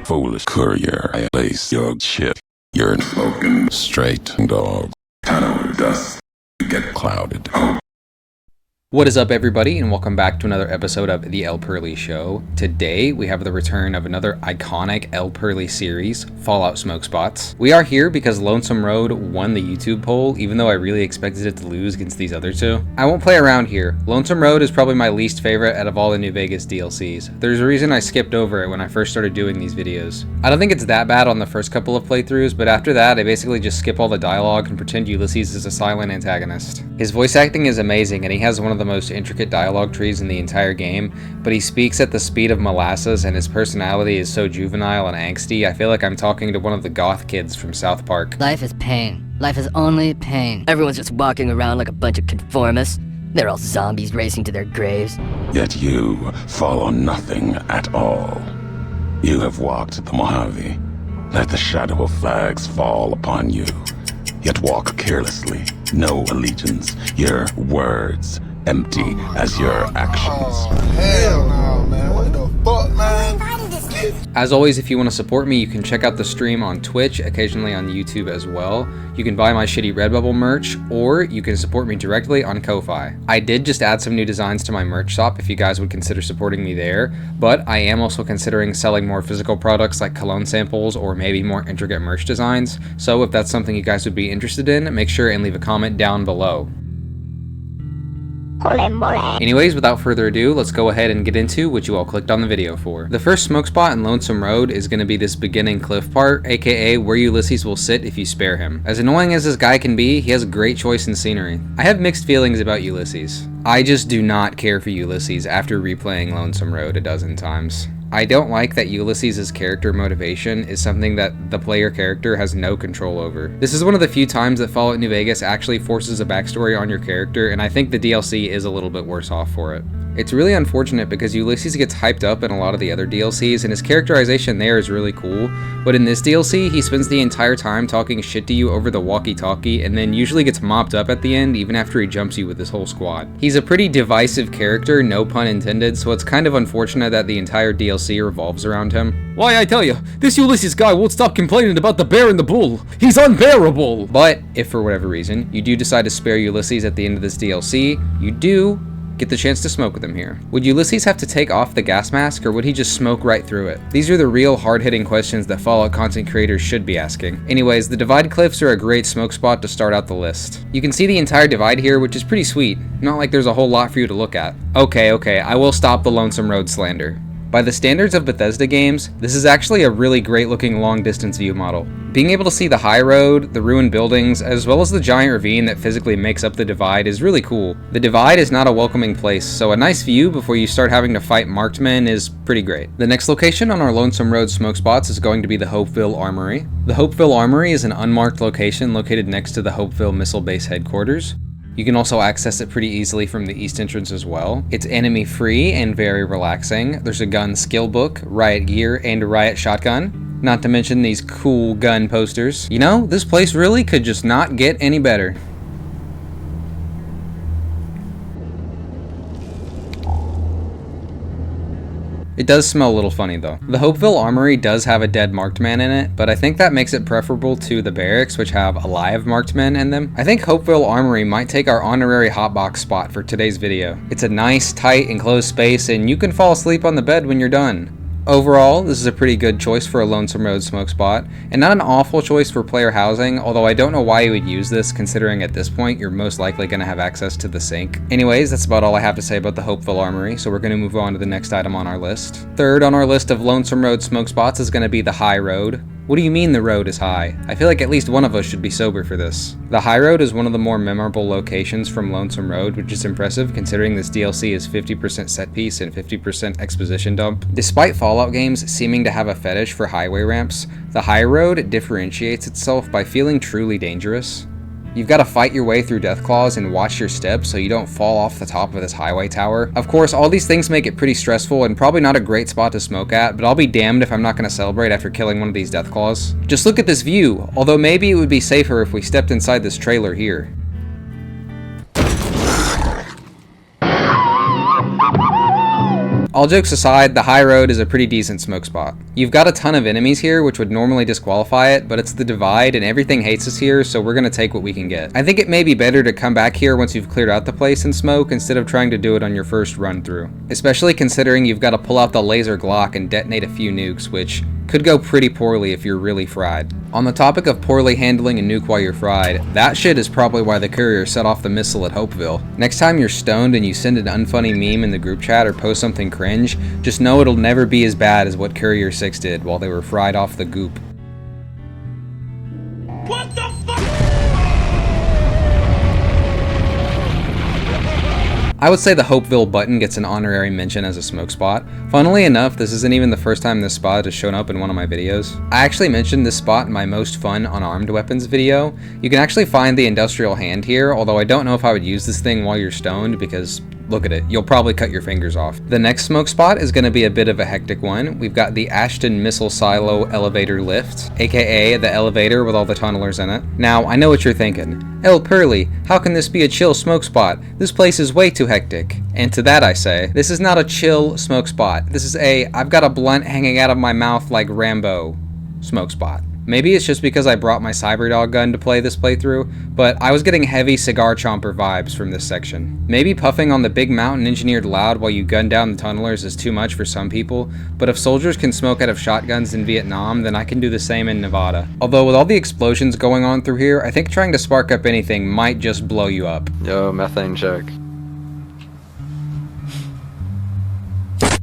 foolish courier. I lace your shit. You're smoking straight dog. Tunnel dust. Get clouded. What is up, everybody, and welcome back to another episode of The El Pearly Show. Today, we have the return of another iconic El Pearly series, Fallout Smoke Spots. We are here because Lonesome Road won the YouTube poll, even though I really expected it to lose against these other two. I won't play around here. Lonesome Road is probably my least favorite out of all the New Vegas DLCs. There's a reason I skipped over it when I first started doing these videos. I don't think it's that bad on the first couple of playthroughs, but after that, I basically just skip all the dialogue and pretend Ulysses is a silent antagonist. His voice acting is amazing, and he has one of the most intricate dialogue trees in the entire game, but he speaks at the speed of molasses, and his personality is so juvenile and angsty, I feel like I'm talking to one of the goth kids from South Park. Life is pain. Life is only pain. Everyone's just walking around like a bunch of conformists. They're all zombies racing to their graves. Yet you follow nothing at all. You have walked the Mojave. Let the shadow of flags fall upon you. Yet walk carelessly. No allegiance. Your words empty as your actions. Hell no, man. What the fuck, man? As always, if you want to support me, you can check out the stream on Twitch, occasionally on YouTube as well. You can buy my shitty Redbubble merch, or you can support me directly on Ko-Fi. I did just add some new designs to my merch shop if you guys would consider supporting me there, but I am also considering selling more physical products like cologne samples or maybe more intricate merch designs. So if that's something you guys would be interested in, make sure and leave a comment down below. Anyways, without further ado, let's go ahead and get into what you all clicked on the video for. The first smoke spot in Lonesome Road is going to be this beginning cliff part, aka where Ulysses will sit if you spare him. As annoying as this guy can be, he has a great choice in scenery. I have mixed feelings about Ulysses. I just do not care for Ulysses after replaying Lonesome Road a dozen times. I don't like that Ulysses' character motivation is something that the player character has no control over. This is one of the few times that Fallout New Vegas actually forces a backstory on your character, and I think the DLC is a little bit worse off for it. It's really unfortunate because Ulysses gets hyped up in a lot of the other DLCs, and his characterization there is really cool, but in this DLC, he spends the entire time talking shit to you over the walkie-talkie, and then usually gets mopped up at the end even after he jumps you with his whole squad. He's a pretty divisive character, no pun intended, so it's kind of unfortunate that the entire DLC revolves around him. Why, I tell you, this Ulysses guy won't stop complaining about the bear and the bull. He's unbearable! But if for whatever reason you do decide to spare Ulysses at the end of this DLC, you do get the chance to smoke with him here. Would Ulysses have to take off the gas mask, or would he just smoke right through it? These are the real hard-hitting questions that Fallout content creators should be asking. Anyways, the Divide Cliffs are a great smoke spot to start out the list. You can see the entire divide here, which is pretty sweet. Not like there's a whole lot for you to look at. Okay, I will stop the Lonesome Road slander. By the standards of Bethesda games, this is actually a really great looking long distance view model. Being able to see the high road, the ruined buildings, as well as the giant ravine that physically makes up the divide is really cool. The divide is not a welcoming place, so a nice view before you start having to fight marked men is pretty great. The next location on our Lonesome Road smoke spots is going to be the Hopeville Armory. The Hopeville Armory is an unmarked location located next to the Hopeville Missile Base headquarters. You can also access it pretty easily from the east entrance as well. It's enemy free and very relaxing. There's a gun skill book, riot gear, and a riot shotgun. Not to mention these cool gun posters. You know, this place really could just not get any better. It does smell a little funny though. The Hopeville Armory does have a dead marked man in it, but I think that makes it preferable to the barracks, which have alive marked men in them. I think Hopeville Armory might take our honorary hotbox spot for today's video. It's a nice, tight, enclosed space, and you can fall asleep on the bed when you're done. Overall, this is a pretty good choice for a Lonesome Road smoke spot, and not an awful choice for player housing, although I don't know why you would use this, considering at this point you're most likely going to have access to the sink. Anyways, that's about all I have to say about the Hopeville Armory, so we're going to move on to the next item on our list. Third on our list of Lonesome Road smoke spots is going to be the High Road. What do you mean the road is high? I feel like at least one of us should be sober for this. The High Road is one of the more memorable locations from Lonesome Road, which is impressive considering this DLC is 50% set piece and 50% exposition dump. Despite Fallout games seeming to have a fetish for highway ramps, the High Road differentiates itself by feeling truly dangerous. You've got to fight your way through Deathclaws and watch your steps so you don't fall off the top of this highway tower. Of course, all these things make it pretty stressful and probably not a great spot to smoke at, but I'll be damned if I'm not going to celebrate after killing one of these Deathclaws. Just look at this view, although maybe it would be safer if we stepped inside this trailer here. All jokes aside, the high road is a pretty decent smoke spot. You've got a ton of enemies here which would normally disqualify it, but it's the divide and everything hates us here, so we're gonna take what we can get. I think it may be better to come back here once you've cleared out the place and smoke instead of trying to do it on your first run through. Especially considering you've got to pull out the laser Glock and detonate a few nukes, which could go pretty poorly if you're really fried. On the topic of poorly handling a nuke while you're fried, that shit is probably why the courier set off the missile at Hopeville. Next time you're stoned and you send an unfunny meme in the group chat or post something cringe, just know it'll never be as bad as what Courier 6 did while they were fried off the goop. What the fuck? I would say the Hopeville button gets an honorary mention as a smoke spot. Funnily enough, this isn't even the first time this spot has shown up in one of my videos. I actually mentioned this spot in my most fun unarmed weapons video. You can actually find the industrial hand here, although I don't know if I would use this thing while you're stoned because look at it, you'll probably cut your fingers off. The next smoke spot is going to be a bit of a hectic one. We've got the Ashton Missile Silo Elevator Lift, aka the elevator with all the tunnelers in it. Now, I know what you're thinking. El Pearly, how can this be a chill smoke spot? This place is way too hectic. And to that I say, this is not a chill smoke spot. This is a, I've got a blunt hanging out of my mouth like Rambo smoke spot. Maybe it's just because I brought my Cyberdog gun to play this playthrough, but I was getting heavy cigar chomper vibes from this section. Maybe puffing on the big mountain engineered loud while you gun down the tunnelers is too much for some people, but if soldiers can smoke out of shotguns in Vietnam, then I can do the same in Nevada. Although with all the explosions going on through here, I think trying to spark up anything might just blow you up. Yo, methane check.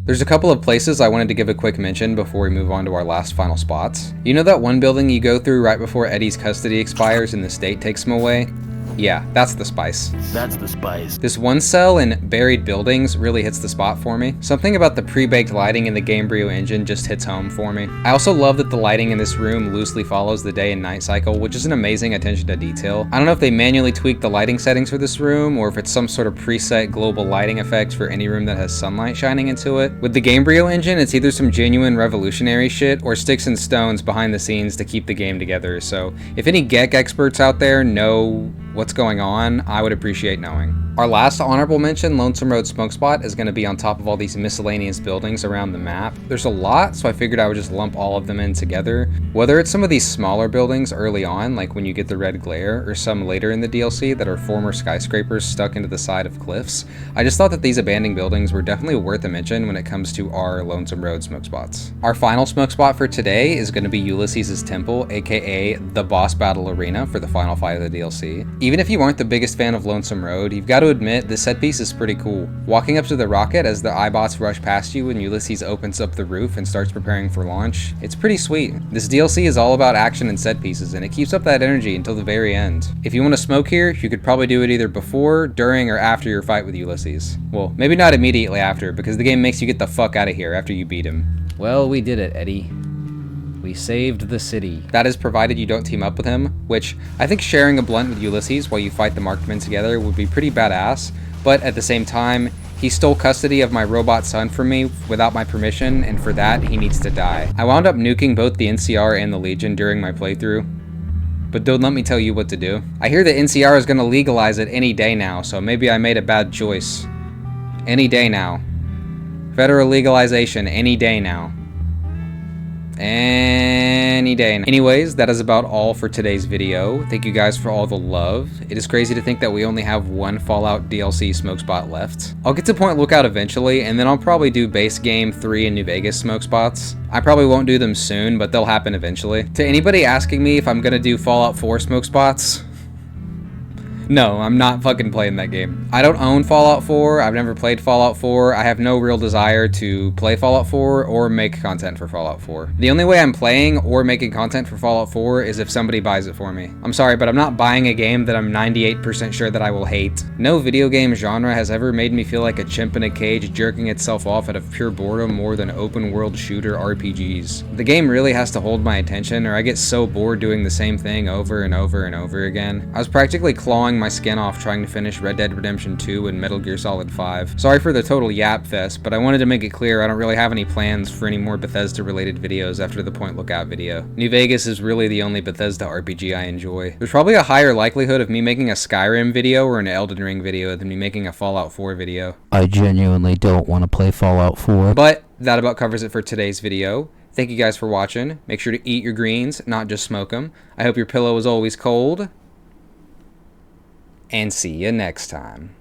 There's a couple of places I wanted to give a quick mention before we move on to our last final spots. You know that one building you go through right before Eddie's custody expires and the state takes him away? Yeah, that's the spice. That's the spice. This one cell in Buried Buildings really hits the spot for me. Something about the pre-baked lighting in the Gamebryo engine just hits home for me. I also love that the lighting in this room loosely follows the day and night cycle, which is an amazing attention to detail. I don't know if they manually tweaked the lighting settings for this room, or if it's some sort of preset global lighting effect for any room that has sunlight shining into it. With the Gamebryo engine, it's either some genuine revolutionary shit, or sticks and stones behind the scenes to keep the game together, so if any geek experts out there know what's going on, I would appreciate knowing. Our last honorable mention, Lonesome Road smoke spot, is going to be on top of all these miscellaneous buildings around the map. There's a lot, so I figured I would just lump all of them in together. Whether it's some of these smaller buildings early on, like when you get the red glare, or some later in the DLC that are former skyscrapers stuck into the side of cliffs, I just thought that these abandoned buildings were definitely worth a mention when it comes to our Lonesome Road smoke spots. Our final smoke spot for today is going to be Ulysses' Temple, aka the boss battle arena for the final fight of the DLC. Even if you aren't the biggest fan of Lonesome Road, you've got to admit this set piece is pretty cool. Walking up to the rocket as the iBots rush past you and Ulysses opens up the roof and starts preparing for launch, it's pretty sweet. This DLC is all about action and set pieces, and it keeps up that energy until the very end. If you want to smoke here, you could probably do it either before, during, or after your fight with Ulysses. Well, maybe not immediately after, because the game makes you get the fuck out of here after you beat him. Well, we did it, Eddie. We saved the city. That is provided you don't team up with him, which I think sharing a blunt with Ulysses while you fight the marked men together would be pretty badass, but at the same time, he stole custody of my robot son from me without my permission, and for that, he needs to die. I wound up nuking both the NCR and the Legion during my playthrough, but don't let me tell you what to do. I hear the NCR is gonna legalize it any day now, so maybe I made a bad choice. Any day now. Federal legalization any day now. Any day. Anyways, that is about all for today's video. Thank you guys for all the love. It is crazy to think that we only have one Fallout DLC smoke spot left. I'll get to Point Lookout eventually, and then I'll probably do base game 3 in New Vegas smoke spots. I probably won't do them soon, but they'll happen eventually. To anybody asking me if I'm gonna do Fallout 4 smoke spots, no, I'm not fucking playing that game. I don't own Fallout 4, I've never played Fallout 4, I have no real desire to play Fallout 4 or make content for Fallout 4. The only way I'm playing or making content for Fallout 4 is if somebody buys it for me. I'm sorry, but I'm not buying a game that I'm 98% sure that I will hate. No video game genre has ever made me feel like a chimp in a cage jerking itself off out of pure boredom more than open world shooter RPGs. The game really has to hold my attention or I get so bored doing the same thing over and over and over again. I was practically clawing my skin off trying to finish Red Dead Redemption 2 and Metal Gear Solid 5. Sorry for the total yap fest, but I wanted to make it clear I don't really have any plans for any more Bethesda related videos after the Point Lookout video. New Vegas is really the only Bethesda RPG I enjoy. There's probably a higher likelihood of me making a Skyrim video or an Elden Ring video than me making a Fallout 4 video. I genuinely don't want to play Fallout 4. But that about covers it for today's video. Thank you guys for watching. Make sure to eat your greens, not just smoke them. I hope your pillow is always cold. And see you next time.